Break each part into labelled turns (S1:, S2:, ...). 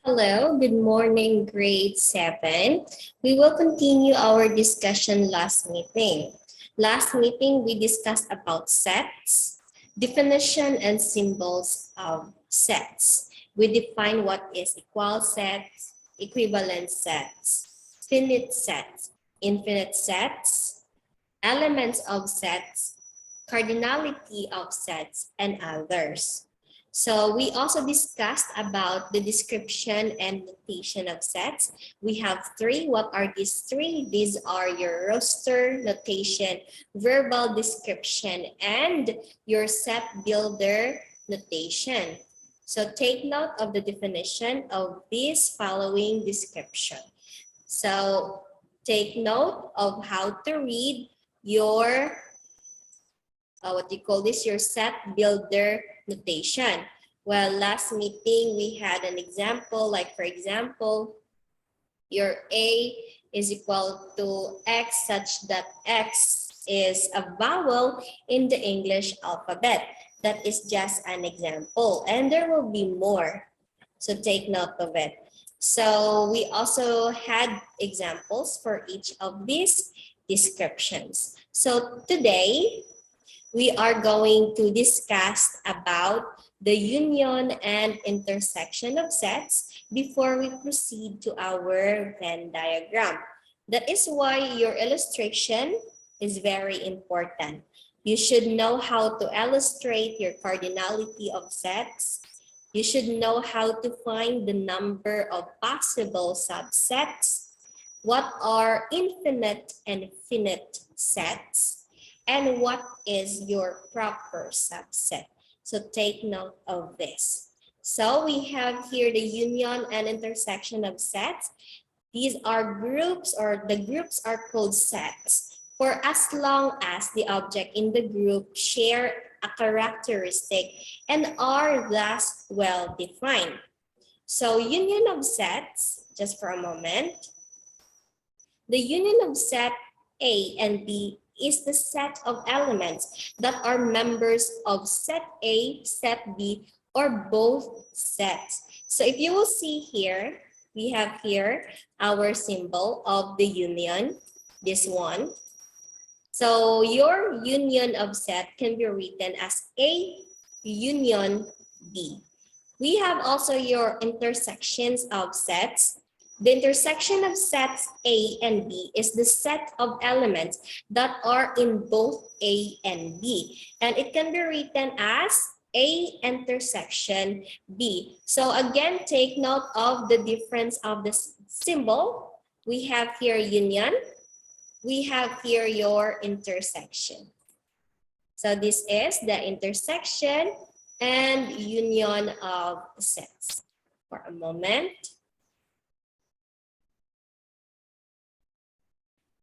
S1: Hello, good morning, grade 7. We will continue our discussion last meeting. Last meeting, we discussed about sets, definition and symbols of sets. We define what is equal sets, equivalent sets, finite sets, infinite sets, elements of sets, cardinality of sets, and others. So we also discussed about the description and notation of sets. We have three. What are these three? These are your roster, notation, verbal description, and your set builder notation. So take note of the definition of this following description. So take note of how to read your what you call this, your set builder notation. Well, last meeting we had an example, like for example, your A is equal to X such that X is a vowel in the English alphabet. That is just an example, and there will be more. So take note of it. So we also had examples for each of these descriptions. So today, we are going to discuss about the union and intersection of sets before we proceed to our Venn diagram. That is why your illustration is very important. You should know how to illustrate your cardinality of sets. You should know how to find the number of possible subsets. What are infinite and finite sets? And what is your proper subset? So take note of this. So we have here the union and intersection of sets. These are groups, or the groups are called sets for as long as the object in the group share a characteristic and are thus well defined. So union of sets, just for a moment. The union of set A and B is the set of elements that are members of set A, set B, or both sets. So if you will see here, we have here our symbol of the union, this one. So your union of set can be written as A union B. We have also your intersections of sets. The intersection of sets A and B is the set of elements that are in both A and B. And it can be written as A intersection B. So again, take note of the difference of the symbol. We have here union. We have here your intersection. So this is the intersection and union of sets. For a moment.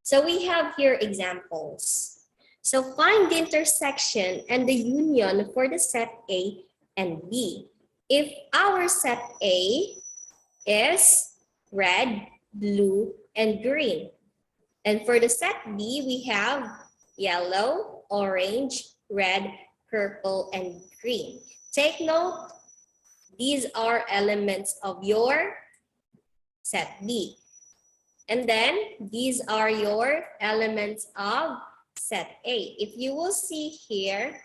S1: So we have here examples. So find the intersection and the union for the set A and B. If our set A is red, blue, and green. And for the set B, we have yellow, orange, red, purple, and green. Take note, these are elements of your set B. And then these are your elements of set A. If you will see here,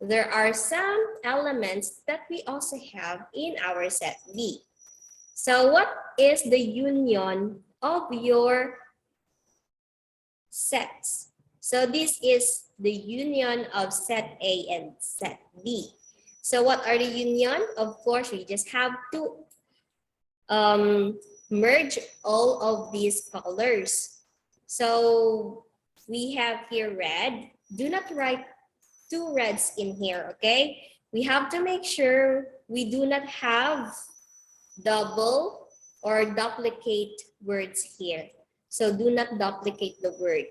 S1: there are some elements that we also have in our set B. So what is the union of your sets? So this is the union of set A and set B. So what are the union? Of course, we just have to merge all of these colors. So we have here red. Do not write two reds in here, okay? We have to make sure we do not have double or duplicate words here. So do not duplicate the word.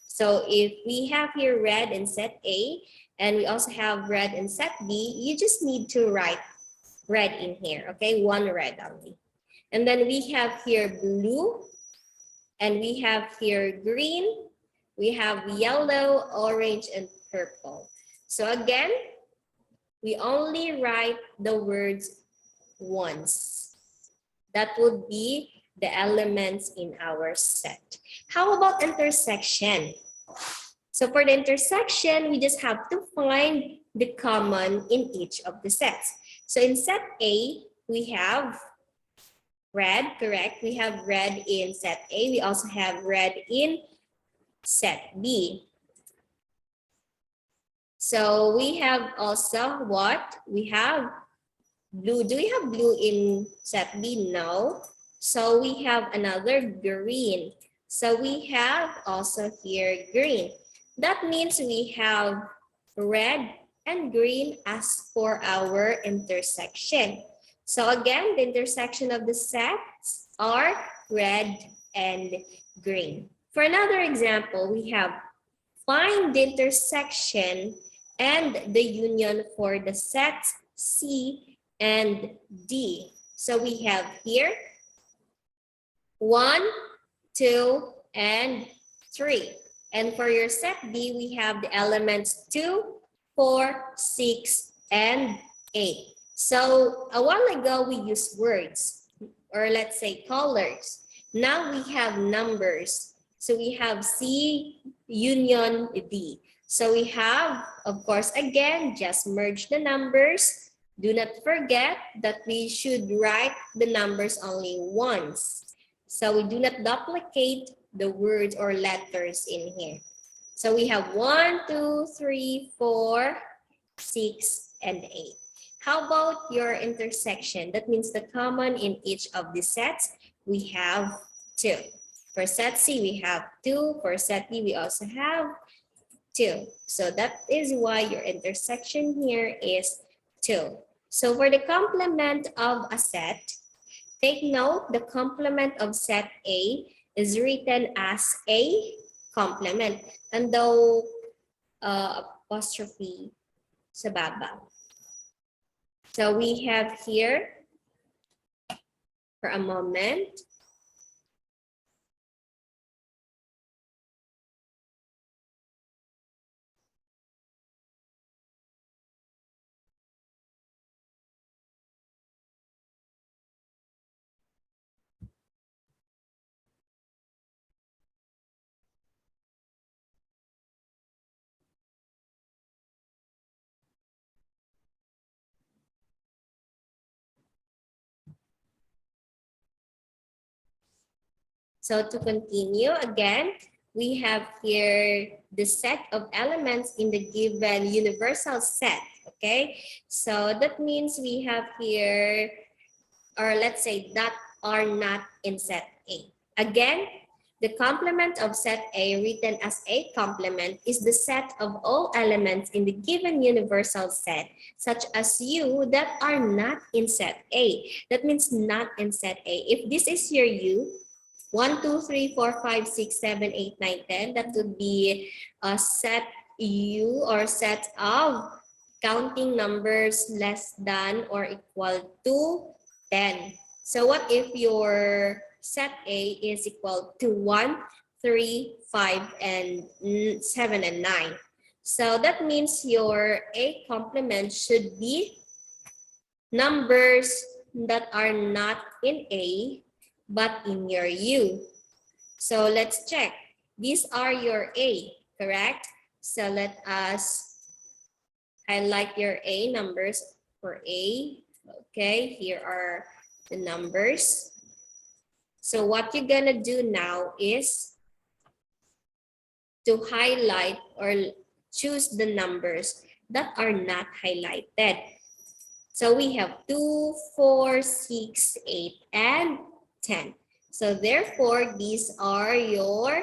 S1: So if we have here red in set A, and we also have red in set B, you just need to write red in here, okay? One red only. And then we have here blue, and we have here green, we have yellow, orange, and purple. So again, we only write the words once. That would be the elements in our set. How about intersection? So for the intersection, we just have to find the common in each of the sets. So in set A, we have red, correct? We have red in set A. We also have red in set B. So we have also what? We have blue. Do we have blue in set B? No. So we have another green. So we have also here green. That means we have red and green as for our intersection. So again, the intersection of the sets are red and green. For another example, we have find the intersection and the union for the sets C and D. So we have here 1, 2, and 3. And for your set B, we have the elements 2, 4, 6, and 8. So a while ago, we used words, or let's say colors. Now we have numbers. So we have C union D. So we have, of course, again, just merge the numbers. Do not forget that we should write the numbers only once. So we do not duplicate the words or letters in here. So we have 1, 2, 3, 4, 6, and 8. How about your intersection? That means the common in each of the sets, we have 2. For set C, we have 2. For set D, we also have 2. So that is why your intersection here is 2. So for the complement of a set, take note, the complement of set A is written as A complement. And though apostrophe sa baba. So we have here, for a moment, so to continue, again, we have here the set of elements in the given universal set, okay? So that means we have here, or let's say that are not in set A. Again, the complement of set A written as A complement is the set of all elements in the given universal set, such as U, that are not in set A. That means not in set A. If this is your U, 1, 2, 3, 4, 5, 6, 7, 8, 9, 10. That would be a set U or set of counting numbers less than or equal to 10. So what if your set A is equal to 1, 3, 5, and 7, and 9? So that means your A complement should be numbers that are not in A but in your U. So let's check. These are your A, correct? So let us highlight your A numbers for A. Okay, here are the numbers. So what you're gonna do now is to highlight or choose the numbers that are not highlighted. So we have 2, 4, 6, 8, and 10. So therefore, these are your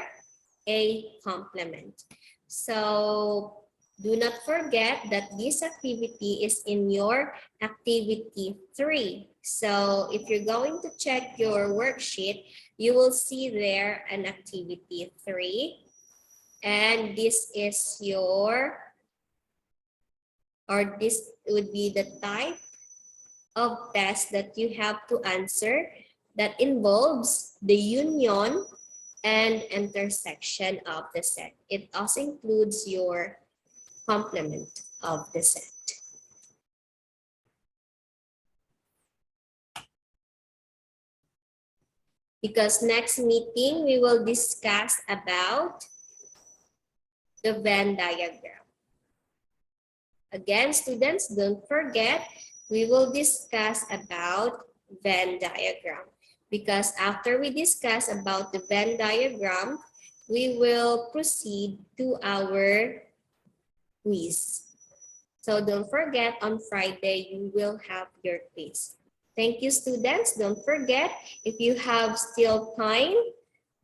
S1: A complement. So do not forget that this activity is in your activity 3. So if you're going to check your worksheet, you will see there an activity 3. And this is your, or this would be the type of test that you have to answer that involves the union and intersection of the set. It also includes your complement of the set. because next meeting we will discuss about the Venn diagram. Again, students, don't forget, we will discuss about Venn diagram. Because after we discuss about the Venn diagram, we will proceed to our quiz. So don't forget, on Friday, you will have your quiz. Thank you, students. Don't forget, if you have still time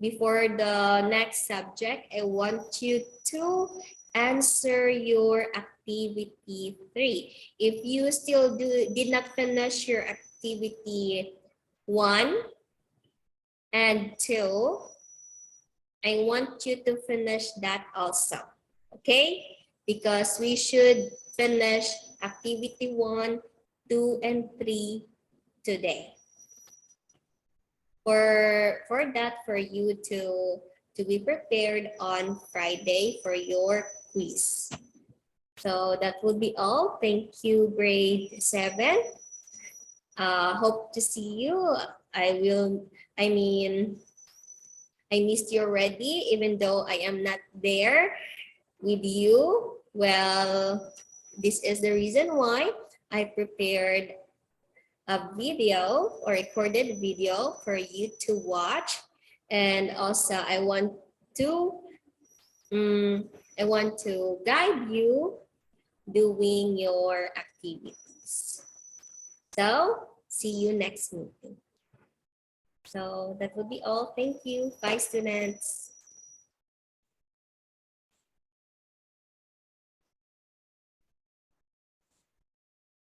S1: before the next subject, I want you to answer your activity 3. If you still did not finish your activity 1 and 2, I want you to finish that also. Okay? Because we should finish activity 1, 2, and 3 today. For that, for you to be prepared on Friday for your quiz. So that would be all. Thank you, grade 7. Hope to see you. I missed you already, even though I am not there with you. Well, this is the reason why I prepared a video or recorded video for you to watch. And also to I want to guide you doing your activities. So see you next meeting. So that will be all. Thank you. Bye, students.